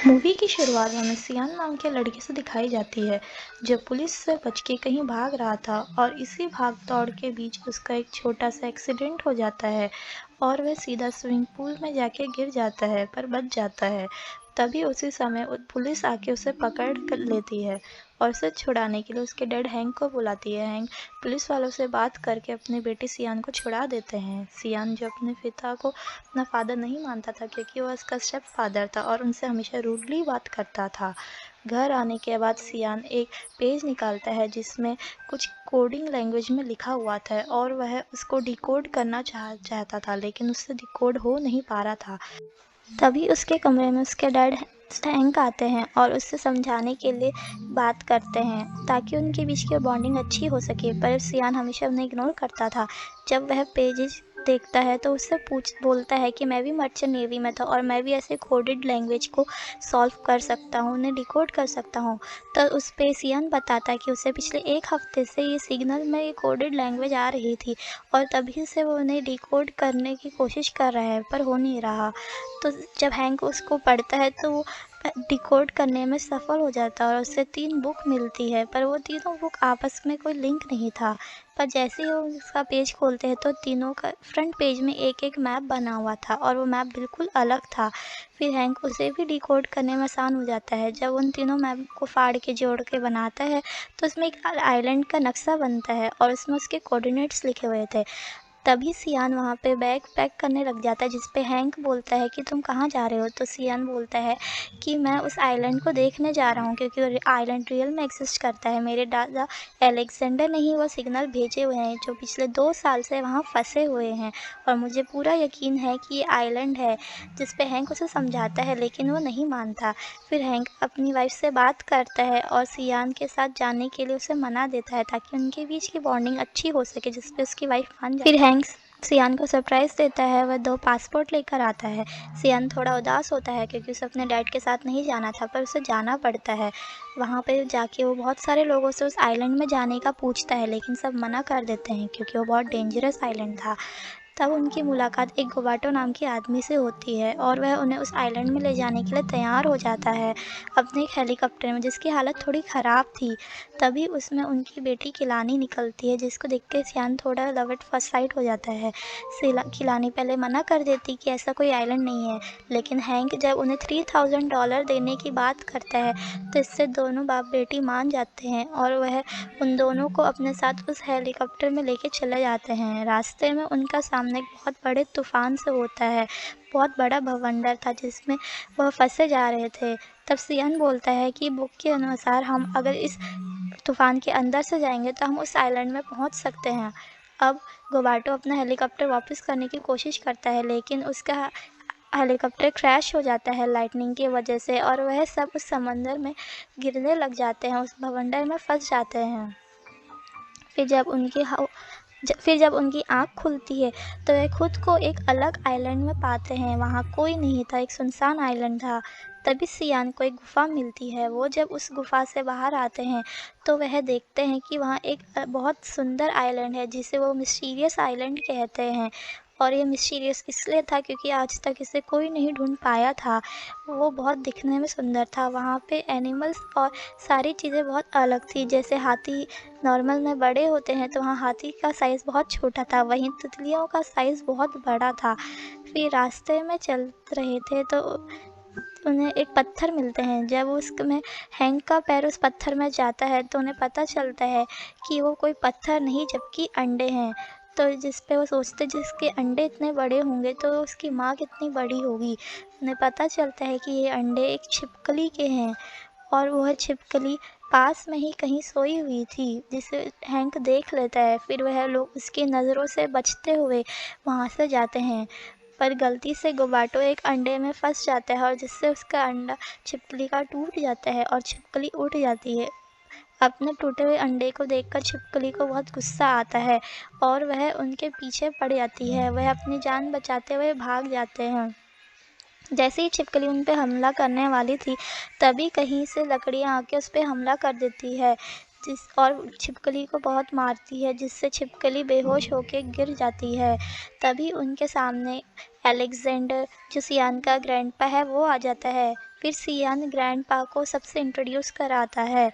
Movie की शुरुआत हमें सियान नाम के लड़के से दिखाई जाती है जो पुलिस से बच के कहीं भाग रहा था और इसी भाग दौड़ के बीच उसका एक छोटा सा एक्सीडेंट हो जाता है और वह सीधा स्विमिंग पूल में जाके गिर जाता है पर बच जाता है। तभी उसी समय पुलिस आके उसे पकड़ कर लेती है और उसे छुड़ाने के लिए उसके डैड हैंक को बुलाती है। हैंक पुलिस वालों से बात करके अपनी बेटी सियान को छुड़ा देते हैं। सियान जो अपने पिता को अपना फादर नहीं मानता था क्योंकि वह उसका स्टेप फादर था और उनसे हमेशा रूडली बात करता था। घर आने के बाद सियान एक पेज निकालता है जिसमें कुछ कोडिंग लैंग्वेज में लिखा हुआ था और वह उसको डिकोड करना चाहता था लेकिन उससे डिकोड हो नहीं पा रहा था। तभी उसके कमरे में उसके डैड हैंक आते हैं और उससे समझाने के लिए बात करते हैं ताकि उनके बीच की बॉन्डिंग अच्छी हो सके, पर सियान हमेशा उन्हें इग्नोर करता था। जब वह पेजेस देखता है तो उससे बोलता है कि मैं भी मर्चेंट नेवी में था और मैं भी ऐसे कोडेड लैंग्वेज को सॉल्व कर सकता हूँ, उन्हें डिकोड कर सकता हूँ। तो उस पे सियान बताता है कि उसे पिछले एक हफ्ते से ये सिग्नल में ये कोडेड लैंग्वेज आ रही थी और तभी से वो उन्हें डिकोड करने की कोशिश कर रहा है पर हो नहीं रहा। तो जब हैंक उसको पढ़ता है तो वो डिकोड करने में सफल हो जाता है और उससे 3 बुक मिलती है, पर वो तीनों बुक आपस में कोई लिंक नहीं था। पर जैसे ही वो उसका पेज खोलते हैं तो तीनों का फ्रंट पेज में एक-एक मैप बना हुआ था और वो मैप बिल्कुल अलग था। फिर हैंक उसे भी डिकोड करने में आसान हो जाता है। जब उन तीनों मैप को फाड़ के जोड़ के बनाता है तो उसमें एक आइलैंड का नक्शा बनता है और उसमें उसके कोऑर्डिनेट्स लिखे हुए थे। तभी सियान वहाँ पे बैग पैक करने लग जाता है जिस पे हैंक बोलता है कि तुम कहाँ जा रहे हो? तो सियान बोलता है कि मैं उस आइलैंड को देखने जा रहा हूँ क्योंकि वो आइलैंड रियल में एक्सिस्ट करता है। मेरे दादा अलेक्जेंडर ने ही वो सिग्नल भेजे हुए हैं जो पिछले 2 साल से वहाँ फँसे हुए हैं और मुझे पूरा यकीन है कि ये आइलैंड है। जिस पे हैंक उसे समझाता है लेकिन वो नहीं मानता। फिर हैंक अपनी वाइफ़ से बात करता है और सियान के साथ जाने के लिए उसे मना देता है ताकि उनके बीच की बॉन्डिंग अच्छी हो सके, जिस पे उसकी वाइफ़ मान जाती है। फिर हैंक सियान को सरप्राइज़ देता है, वह 2 पासपोर्ट लेकर आता है। सियान थोड़ा उदास होता है क्योंकि उसे अपने डैड के साथ नहीं जाना था पर उसे जाना पड़ता है। वहाँ पे जाके वो बहुत सारे लोगों से उस आइलैंड में जाने का पूछता है लेकिन सब मना कर देते हैं क्योंकि वो बहुत डेंजरस आइलैंड था। तब उनकी मुलाकात एक गोबाटो नाम के आदमी से होती है और वह उन्हें उस आइलैंड में ले जाने के लिए तैयार हो जाता है अपने एक हेलीकॉप्टर में जिसकी हालत थोड़ी ख़राब थी। तभी उसमें उनकी बेटी किलानी निकलती है जिसको देख के सियान थोड़ा लव एट फर्स्ट साइट हो जाता है। किलानी पहले मना कर देती कि ऐसा कोई आइलैंड नहीं है, लेकिन हैंक जब उन्हें $3000 देने की बात करता है तो इससे दोनों बाप बेटी मान जाते हैं और वह उन दोनों को अपने साथ उस हेलीकॉप्टर में लेके चले जाते हैं। रास्ते में उनका सामना एक बहुत बड़े तूफ़ान से होता है। बहुत बड़ा बवंडर था जिसमें वह फँसे जा रहे थे। तब सियान बोलता है कि बुक के अनुसार हम अगर इस तूफ़ान के अंदर से जाएँगे तो हम उस आइलैंड में पहुँच सकते हैं। अब गोबाटो अपना हेलीकॉप्टर वापस करने की कोशिश करता है लेकिन उसका हेलीकॉप्टर क्रैश हो जाता है लाइटनिंग की वजह से और वह सब उस समंदर में गिरने लग जाते हैं, उस बवंडर में फँस जाते हैं। फिर जब उनकी आँख खुलती है तो वे खुद को एक अलग आइलैंड में पाते हैं। वहाँ कोई नहीं था, एक सुनसान आइलैंड था। तभी सियान को एक गुफ़ा मिलती है। वो जब उस गुफ़ा से बाहर आते हैं तो वह देखते हैं कि वहाँ एक बहुत सुंदर आइलैंड है जिसे वो मिस्टीरियस आइलैंड कहते हैं और ये मिस्टीरियस इसलिए था क्योंकि आज तक इसे कोई नहीं ढूँढ पाया था। वो बहुत दिखने में सुंदर था। वहाँ पे एनिमल्स और सारी चीज़ें बहुत अलग थी, जैसे हाथी नॉर्मल में बड़े होते हैं तो वहाँ हाथी का साइज़ बहुत छोटा था, वहीं तितलियों का साइज़ बहुत बड़ा था। फिर रास्ते में चल रहे थे तो उन्हें एक पत्थर मिलते हैं। जब उसमें हैंक का पैर उस पत्थर में जाता है तो उन्हें पता चलता है कि वो कोई पत्थर नहीं जबकि अंडे हैं। तो जिस पे वो सोचते जिसके अंडे इतने बड़े होंगे तो उसकी माँ कितनी बड़ी होगी। उन्हें पता चलता है कि ये अंडे एक छिपकली के हैं और वह छिपकली पास में ही कहीं सोई हुई थी जिसे हैंक देख लेता है। फिर वह लोग उसकी नज़रों से बचते हुए वहाँ से जाते हैं, पर गलती से गोबाटो एक अंडे में फंस जाता है और जिससे उसका अंडा छिपकली का टूट जाता है और छिपकली उड़ जाती है। अपने टूटे हुए अंडे को देखकर छिपकली को बहुत गुस्सा आता है और वह उनके पीछे पड़ जाती है। वह अपनी जान बचाते हुए भाग जाते हैं। जैसे ही छिपकली उन पे हमला करने वाली थी तभी कहीं से लकड़ियाँ आके उस पे हमला कर देती है और छिपकली को बहुत मारती है जिससे छिपकली बेहोश होके गिर जाती है। तभी उनके सामने अलेक्जेंडर जो सियान का ग्रैंडपा है वो आ जाता है। फिर सियान ग्रैंडपा को सबसे इंट्रोड्यूस कराता है।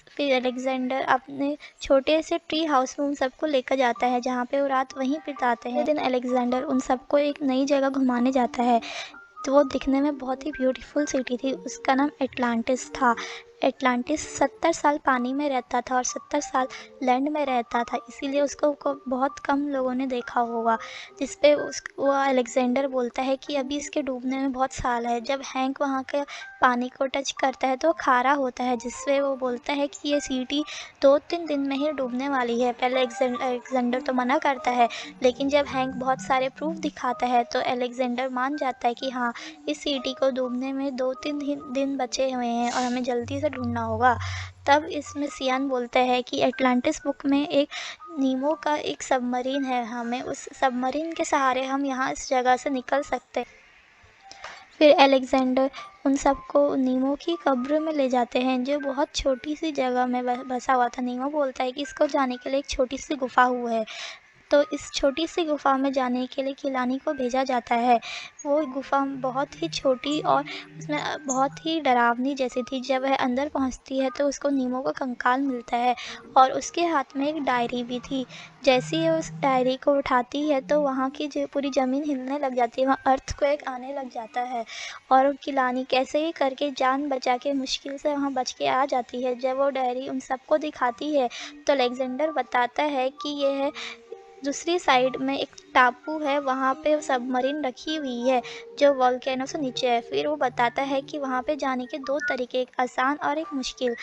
फिर अलेक्जेंडर अपने छोटे से ट्री हाउस में उन सबको लेकर जाता है, जहाँ पे वो रात वहीं बिताते हैं। दिन अलेक्जेंडर उन सबको एक नई जगह घुमाने जाता है। तो वो दिखने में बहुत ही ब्यूटीफुल सिटी थी, उसका नाम एटलांटिस था। एटलांटिस 70 साल पानी में रहता था और 70 साल लैंड में रहता था, इसीलिए उसको बहुत कम लोगों ने देखा होगा। जिस पे वो अलेक्जेंडर बोलता है कि अभी इसके डूबने में बहुत साल है। जब हैंक वहाँ के पानी को टच करता है तो खारा होता है, जिससे वो बोलता है कि ये सिटी 2-3 दिन में ही डूबने वाली है। पहले अलेक्जेंडर तो मना करता है, लेकिन जब हैंक बहुत सारे प्रूफ दिखाता है तो अलेक्जेंडर मान जाता है कि हाँ, इस सिटी को डूबने में 2-3 दिन बचे हुए हैं और हमें जल्दी से ढूंढना होगा। तब इसमें सियान बोलता है कि एटलांटिस बुक में एक नीमो का एक सबमरीन है, हमें उस सबमरीन के सहारे हम यहाँ इस जगह से निकल सकते हैं। फिर अलेक्जेंडर उन सबको नीमो की कब्र में ले जाते हैं, जो बहुत छोटी सी जगह में बसा हुआ था। नीमो बोलता है कि इसको जाने के लिए एक छोटी सी गुफा हुआ है, तो इस छोटी सी गुफा में जाने के लिए किलानी को भेजा जाता है। वो गुफा बहुत ही छोटी और उसमें बहुत ही डरावनी जैसी थी। जब वह अंदर पहुंचती है तो उसको नीमो का कंकाल मिलता है और उसके हाथ में एक डायरी भी थी। जैसे ही उस डायरी को उठाती है तो वहाँ की पूरी ज़मीन हिलने लग जाती है, वहाँ अर्थक्वेक आने लग जाता है और किलानी कैसे ही करके जान बचा के मुश्किल से वहाँ बच के आ जाती है। जब वो डायरी उन सबको दिखाती है तो अलेक्जेंडर बताता है कि ये है दूसरी साइड में एक टापू है, वहाँ पे सबमरीन रखी हुई है जो वोल्केनो से नीचे है। फिर वो बताता है कि वहाँ पे जाने के 2 तरीके, एक आसान और एक मुश्किल।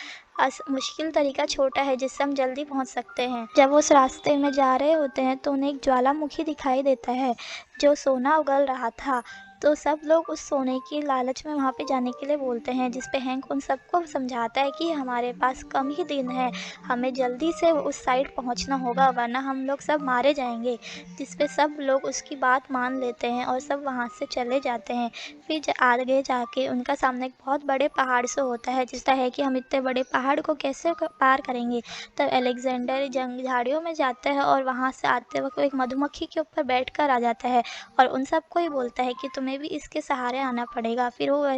मुश्किल तरीका छोटा है जिससे हम जल्दी पहुँच सकते हैं। जब वो उस रास्ते में जा रहे होते हैं तो उन्हें एक ज्वालामुखी दिखाई देता है जो सोना उगल रहा था। तो सब लोग उस सोने की लालच में वहाँ पे जाने के लिए बोलते हैं, जिस पे हैंक उन सबको समझाता है कि हमारे पास कम ही दिन है, हमें जल्दी से उस साइड पहुँचना होगा वरना हम लोग सब मारे जाएंगे। जिस पे सब लोग उसकी बात मान लेते हैं और सब वहाँ से चले जाते हैं। फिर आगे जाके उनका सामने एक बहुत बड़े पहाड़ से होता है, जिसका है कि हम इतने बड़े पहाड़ को कैसे पार करेंगे। तब अलेक्जेंडर झाड़ियों में जाता है और वहाँ से आते वक्त एक मधुमक्खी के ऊपर बैठ कर आ जाता है और उन सबको ही बोलता है कि तुम्हें भी इसके सहारे आना पड़ेगा। फिर वो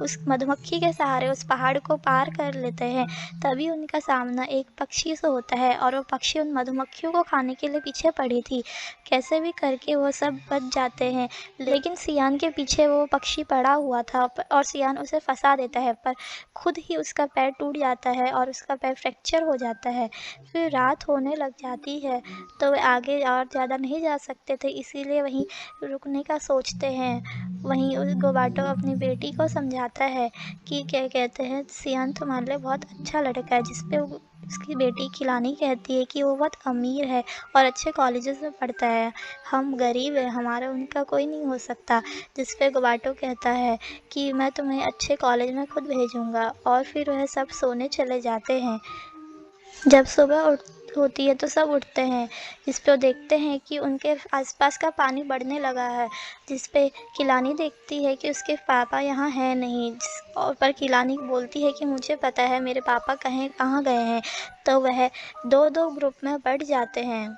उस मधुमक्खी के सहारे उस पहाड़ को पार कर लेते हैं। तभी उनका सामना एक पक्षी से होता है और वो पक्षी उन मधुमक्खियों को खाने के लिए पीछे पड़ी थी। कैसे भी करके वो सब बच जाते हैं, लेकिन सियान के पीछे वो पक्षी पड़ा हुआ था और सियान उसे फंसा देता है, पर खुद ही उसका पैर टूट जाता है और उसका पैर फ्रैक्चर हो जाता है। फिर रात होने लग जाती है तो वे आगे और ज़्यादा नहीं जा सकते थे, इसीलिए वहीं रुकने का सोचते हैं। वहीं उस गोबाटो अपनी बेटी को समझाता है कि क्या कहते हैं, सियान तुम्हारे लिए बहुत अच्छा लड़का है। जिस पे उसकी बेटी किलानी कहती है कि वो बहुत अमीर है और अच्छे कॉलेजेस में पढ़ता है, हम गरीब हैं, हमारा उनका कोई नहीं हो सकता। जिस पे गोबाटो कहता है कि मैं तुम्हें अच्छे कॉलेज में खुद भेजूँगा और फिर वह सब सोने चले जाते हैं। जब सुबह होती है तो सब उठते हैं, जिस पे वो देखते हैं कि उनके आसपास का पानी बढ़ने लगा है। जिस पे किलानी देखती है कि उसके पापा यहाँ हैं नहीं, और पर किलानी बोलती है कि मुझे पता है मेरे पापा कहाँ गए हैं। तो वह 2-2 ग्रुप में बढ़ जाते हैं।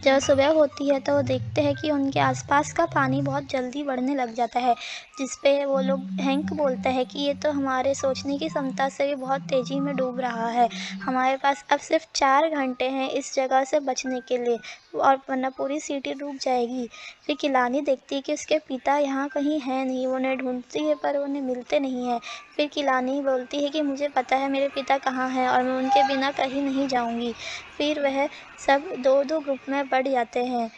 जब सुबह होती है तो वो देखते हैं कि उनके आसपास का पानी बहुत जल्दी बढ़ने लग जाता है, जिस पे वो लोग हैंक बोलता है कि ये तो हमारे सोचने की क्षमता से भी बहुत तेज़ी में डूब रहा है, हमारे पास अब सिर्फ 4 घंटे हैं इस जगह से बचने के लिए और वरना पूरी सिटी डूब जाएगी। फिर किलानी देखती है कि उसके पिता यहाँ कहीं हैं नहीं, वो उन्हें ढूंढती है पर उन्हें मिलते नहीं हैं। फिर किलानी बोलती है कि मुझे पता है मेरे पिता कहाँ हैं और मैं उनके बिना कहीं नहीं जाऊँगी। फिर वह सब 2-2 ग्रुप में बढ़ जाते हैं।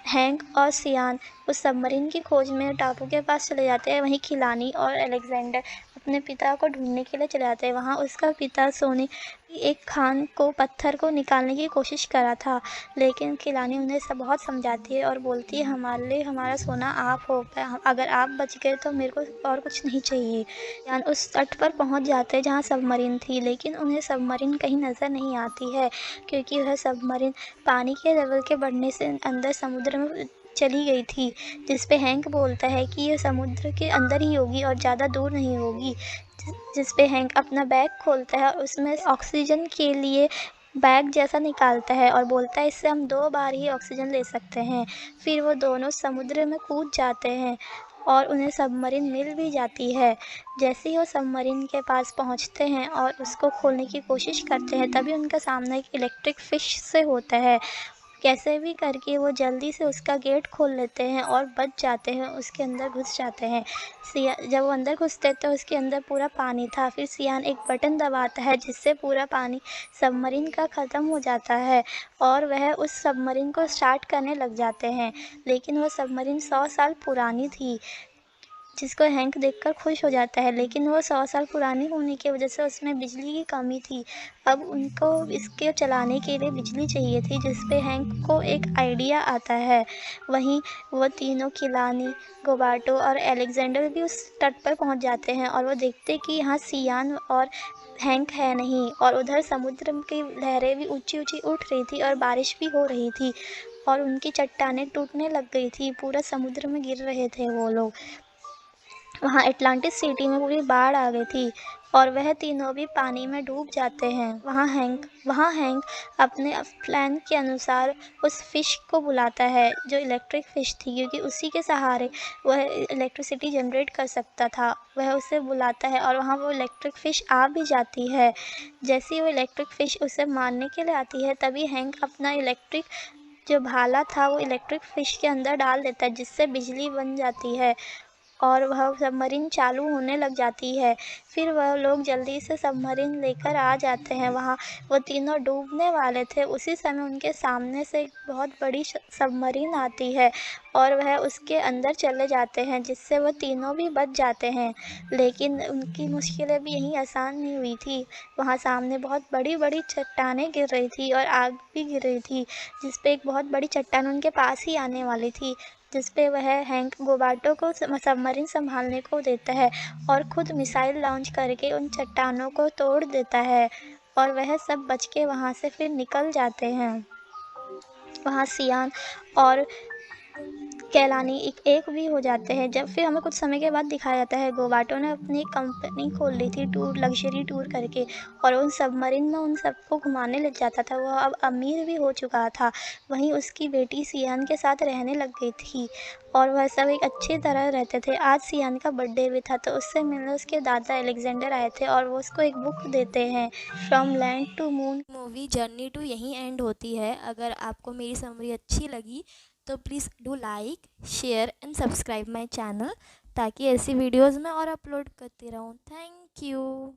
हैंक और सियान उस सबमरीन की खोज में टापू के पास चले जाते हैं। वहीं किलानी और अलेक्जेंडर अपने पिता को ढूंढने के लिए चले जाते हैं। वहाँ उसका पिता सोने एक खान को पत्थर को निकालने की कोशिश करा था, लेकिन किलानी उन्हें सब बहुत समझाती है और बोलती है हमारे लिए हमारा सोना आप हो, अगर आप बच गए तो मेरे को और कुछ नहीं चाहिए। सियान उस तट पर पहुँच जाते हैं जहाँ सबमरीन थी, लेकिन उन्हें सबमरीन कहीं नज़र नहीं आती है क्योंकि वह सबमरीन पानी के लेवल के बढ़ने से अंदर समुद्र में चली गई थी। जिस पे हैंक बोलता है कि यह समुद्र के अंदर ही होगी और ज़्यादा दूर नहीं होगी। जिस पे हैंक अपना बैग खोलता है और उसमें ऑक्सीजन के लिए बैग जैसा निकालता है और बोलता है इससे हम 2 बार ही ऑक्सीजन ले सकते हैं। फिर वो दोनों समुद्र में कूद जाते हैं और उन्हें सबमरीन मिल भी जाती है। जैसे ही वो सबमरीन के पास पहुंचते हैं और उसको खोलने की कोशिश करते हैं, तभी उनका सामना एक इलेक्ट्रिक फिश से होता है। कैसे भी करके वो जल्दी से उसका गेट खोल लेते हैं और बच जाते हैं, उसके अंदर घुस जाते हैं। जब वो अंदर घुसते तो उसके अंदर पूरा पानी था। फिर सियान एक बटन दबाता है जिससे पूरा पानी सबमरीन का ख़त्म हो जाता है और वह उस सबमरीन को स्टार्ट करने लग जाते हैं। लेकिन वो सबमरीन 100 साल पुरानी थी, जिसको हैंक देखकर खुश हो जाता है, लेकिन वो 100 साल पुरानी होने की वजह से उसमें बिजली की कमी थी। अब उनको इसके चलाने के लिए बिजली चाहिए थी, जिस पे हैंक को एक आइडिया आता है। वहीं वो तीनों किलानी, गोबाटो और अलेक्जेंडर भी उस तट पर पहुंच जाते हैं और वो देखते कि यहाँ सियान और हैंक है नहीं, और उधर समुद्र की लहरें भी ऊंची-ऊंची उठ रही थी और बारिश भी हो रही थी और उनकी चट्टानें टूटने लग गई थी। पूरा समुद्र में गिर रहे थे वो लोग। वहाँ एटलांटिस सिटी में पूरी बाढ़ आ गई थी और वह तीनों भी पानी में डूब जाते हैं। वहाँ हैंक अपने प्लान के अनुसार उस फिश को बुलाता है जो इलेक्ट्रिक फिश थी, क्योंकि उसी के सहारे वह इलेक्ट्रिसिटी जनरेट कर सकता था। वह उसे बुलाता है और वहाँ वो इलेक्ट्रिक फिश आ भी जाती है। जैसे ही वो इलेक्ट्रिक फिश उसे मारने के लिए आती है, तभी हैंक अपना इलेक्ट्रिक जो भाला था वो इलेक्ट्रिक फिश के अंदर डाल देता है, जिससे बिजली बन जाती है और वह सबमरीन चालू होने लग जाती है। फिर वह लोग जल्दी से सबमरीन लेकर आ जाते हैं। वहाँ वो तीनों डूबने वाले थे, उसी समय उनके सामने से एक बहुत बड़ी सबमरीन आती है और वह उसके अंदर चले जाते हैं, जिससे वो तीनों भी बच जाते हैं। लेकिन उनकी मुश्किलें भी यहीं आसान नहीं हुई थी। वहाँ सामने बहुत बड़ी-बड़ी चट्टानें गिर रही थी और आग भी गिर रही थी, जिस पे एक बहुत बड़ी चट्टान उनके पास ही आने वाली थी, जिस पे वह हैंक गोबाटो को सबमरीन संभालने को देता है और खुद मिसाइल लॉन्च करके उन चट्टानों को तोड़ देता है और वह सब बच के वहाँ से फिर निकल जाते हैं। वहाँ सियान और कैलानी एक भी हो जाते हैं। जब फिर हमें कुछ समय के बाद दिखाया जाता है, गोबाटो ने अपनी कंपनी खोल ली थी लग्जरी टूर करके, और उन सबमरीन में उन सबको घुमाने ले जाता था। वह अब अमीर भी हो चुका था। वहीं उसकी बेटी सियान के साथ रहने लग गई थी और वह सब एक अच्छी तरह रहते थे। आज सियान का बर्थडे भी था, तो उससे मिलने उसके दादा अलेक्जेंडर आए थे और वो उसको एक बुक देते हैं, from land to moon. Movie journey to यहीं एंड होती है। अगर आपको मेरी समरी अच्छी लगी तो please do like, share and subscribe my channel, ताकि ऐसी वीडियोस मैं और अपलोड करती रहूँ। Thank you.